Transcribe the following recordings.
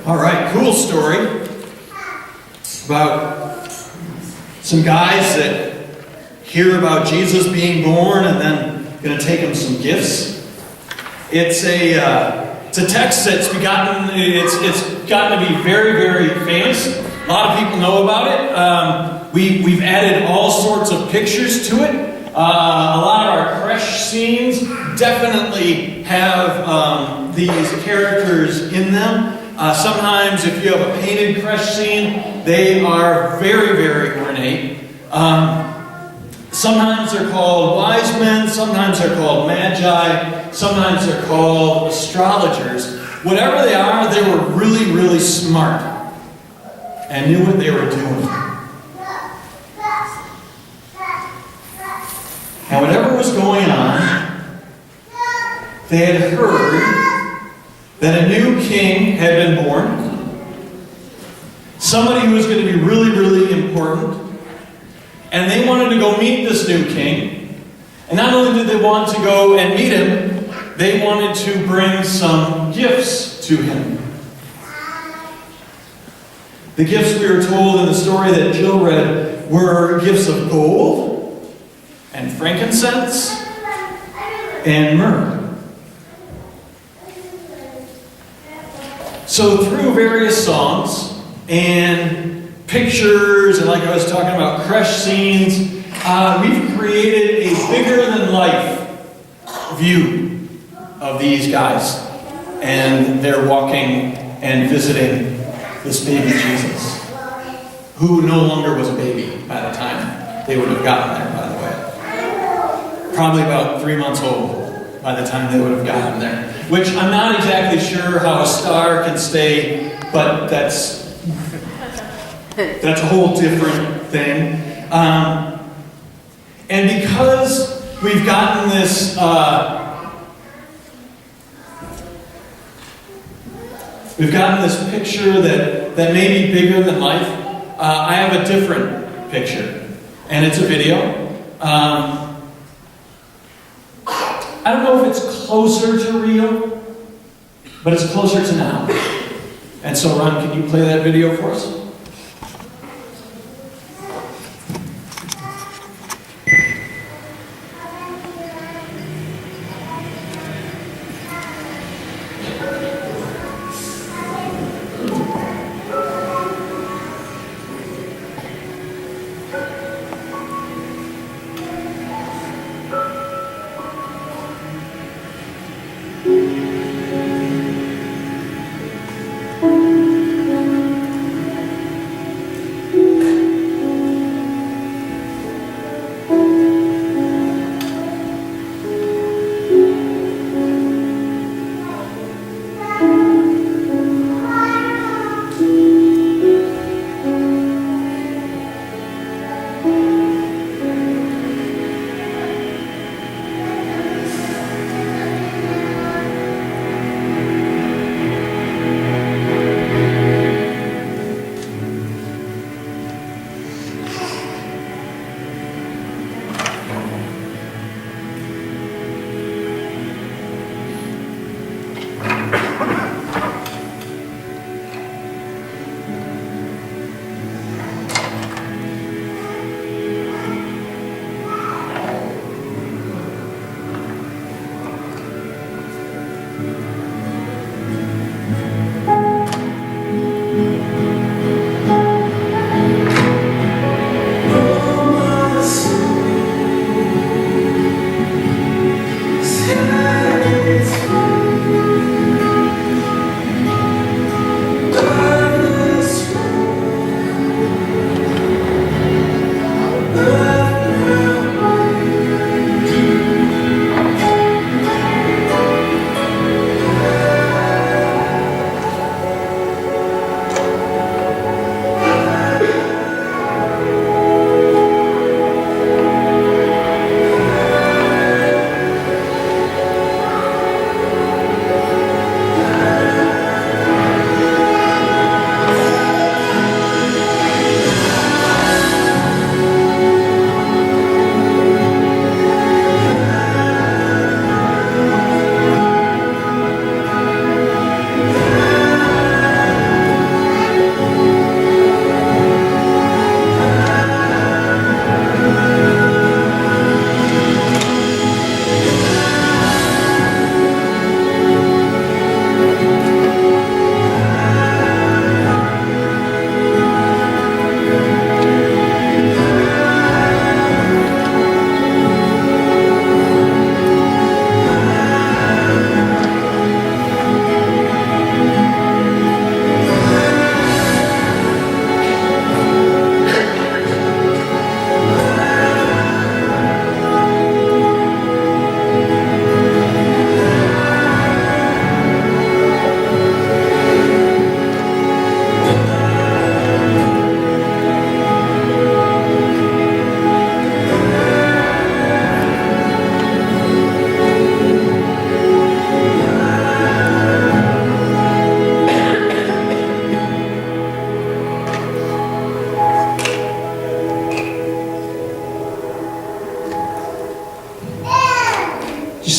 All right, cool story about some guys that hear about Jesus being born and then going to take them some gifts. It's a text that's it's gotten to be very, very famous. A lot of people know about it. We've added all sorts of pictures to it. A lot of our creche scenes definitely have these characters in them. Sometimes if you have a painted creche scene, they are very, very ornate. Sometimes they're called wise men, sometimes they're called magi, sometimes they're called astrologers. Whatever they are, they were really, really smart and knew what they were doing. And whatever was going on, they had heard that a new king had been born, somebody who was going to be really, really important, and they wanted to go meet this new king. And not only did they want to go and meet him, they wanted to bring some gifts to him. The gifts, we were told in the story that Jill read, were gifts of gold and frankincense and myrrh. So through various songs and pictures, and like I was talking about, creche scenes, we've created a bigger-than-life view of these guys. And they're walking and visiting this baby Jesus, who no longer was a baby by the time they would have gotten there, by the way. Probably about 3 months old by the time they would have gotten there. Which I'm not exactly sure how a star can stay, but that's a whole different thing. And because we've gotten this picture that may be bigger than life, I have a different picture. And it's a video. I don't know if it's closer to real, but it's closer to now. And so, Ron, can you play that video for us?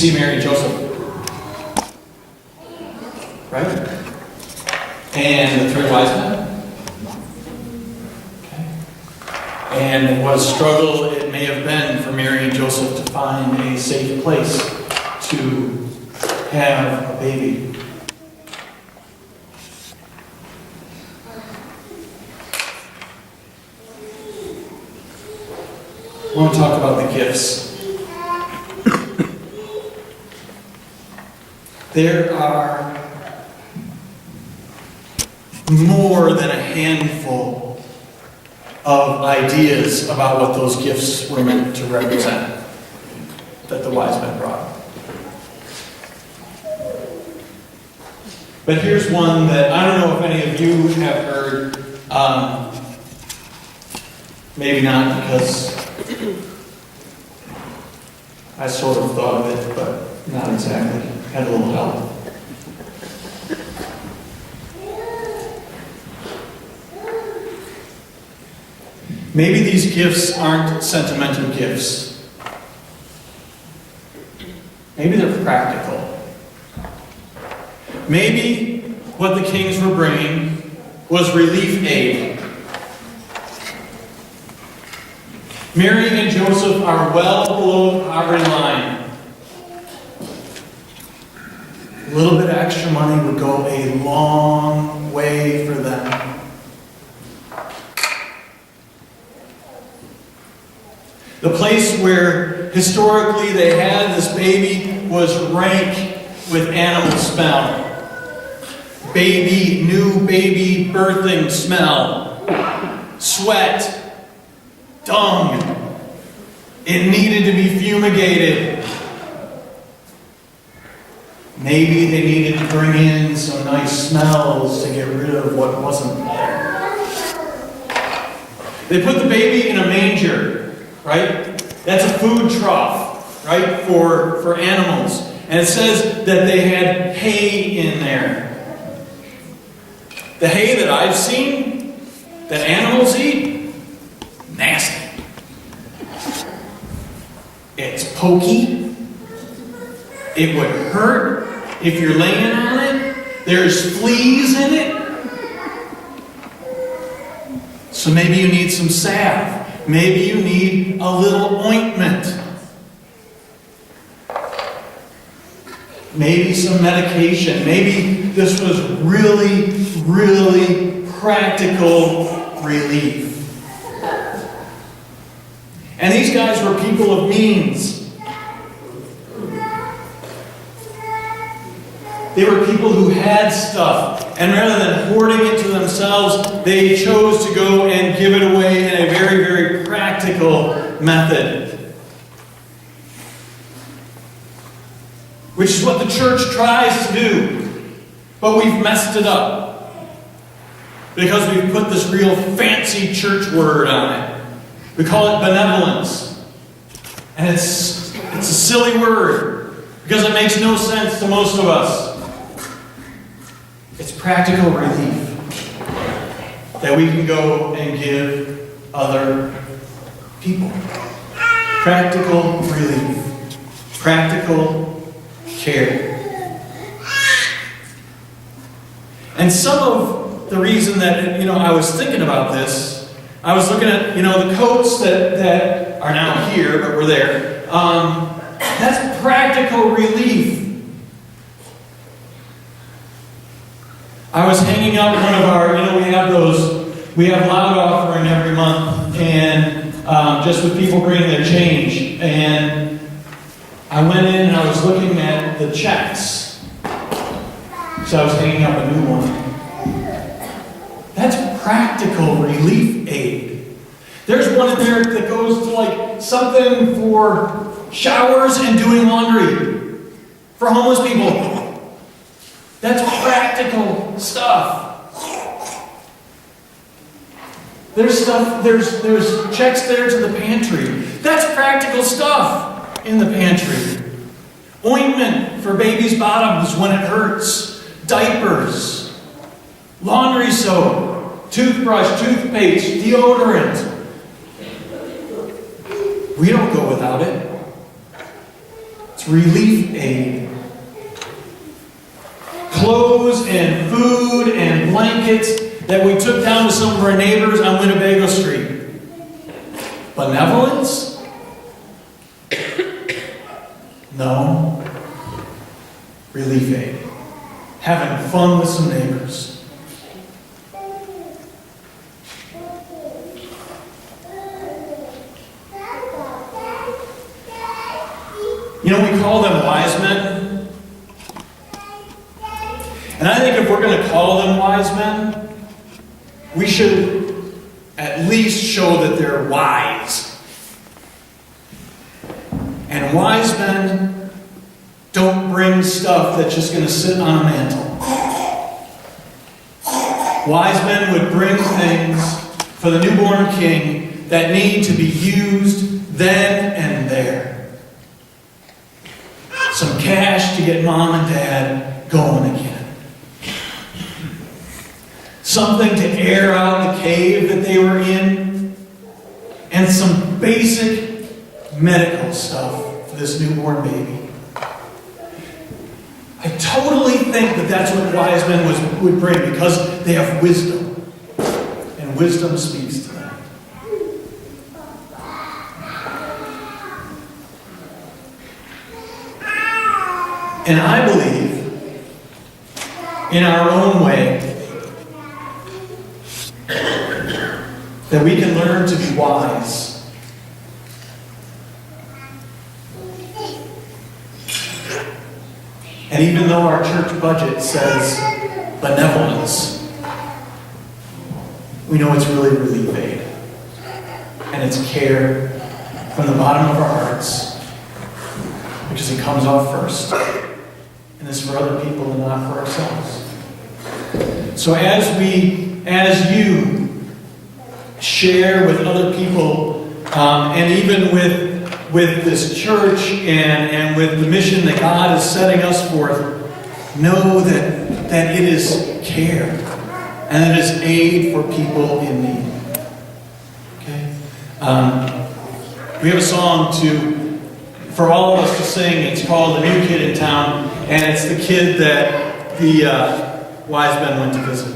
see Mary and Joseph. Right? And the three wise men. Okay. And what a struggle it may have been for Mary and Joseph to find a safe place to have a baby. I want to talk about the gifts. There are more than a handful of ideas about what those gifts were meant to represent that the wise men brought. But here's one that I don't know if any of you have heard. Maybe not, because I sort of thought of it, but not exactly. Had a little help. Maybe these gifts aren't sentimental gifts. Maybe they're practical. Maybe what the kings were bringing was relief aid. Mary and Joseph are well below the poverty line. A little bit of extra money would go a long way for them. The place where historically they had this baby was rank with animal smell. New baby birthing smell. Sweat. Dung. It needed to be fumigated. Maybe they needed to bring in some nice smells to get rid of what wasn't there. They put the baby in a manger, right? That's a food trough, right, for animals. And it says that they had hay in there. The hay that I've seen that animals eat, nasty. It's pokey. It would hurt if you're laying on it. There's fleas in it. So maybe you need some salve. Maybe you need a little ointment. Maybe some medication. Maybe this was really, really practical relief. And these guys were people of means. They were people who had stuff. And rather than hoarding it to themselves, they chose to go and give it away in a very, very practical method. Which is what the church tries to do. But we've messed it up. Because we've put this real fancy church word on it. We call it benevolence. And it's a silly word. Because it makes no sense to most of us. It's practical relief that we can go and give other people. Practical relief. Practical care. And some of the reason that, I was thinking about this, I was looking at, the coats that are now here, but were there. That's practical relief. I was hanging up one of our, we have loud offering every month, and just with people bringing their change. And I went in and I was looking at the checks. So I was hanging up a new one. That's practical relief aid. There's one in there that goes to like something for showers and doing laundry for homeless people. That's practical stuff. There's checks there to the pantry. That's practical stuff in the pantry. Ointment for babies' bottoms when it hurts. Diapers. Laundry soap. Toothbrush, toothpaste, deodorant. We don't go without it. It's It's relief aid. Clothes and food and blankets that we took down to some of our neighbors on Winnebago Street. Benevolence? No. Relief aid. Having fun with some neighbors. You know, we call them wise men. And I think if we're going to call them wise men, we should at least show that they're wise. And wise men don't bring stuff that's just going to sit on a mantle. Wise men would bring things for the newborn king that need to be used then and there. Some cash to get mom and dad going again. Something to air out the cave that they were in. And some basic medical stuff for this newborn baby. I totally think that that's what wise men would bring because they have wisdom. And wisdom speaks to them. And I believe, in our own way, that we can learn to be wise. And even though our church budget says benevolence, we know it's really relief aid. And it's care from the bottom of our hearts, because it comes off first. And it's for other people and not for ourselves. So as you share with other people, and even with this church and with the mission that God is setting us forth, know that it is care and it is aid for people in need. Okay? We have a song for all of us to sing. It's called "The New Kid in Town," and it's the kid that the wise men went to visit.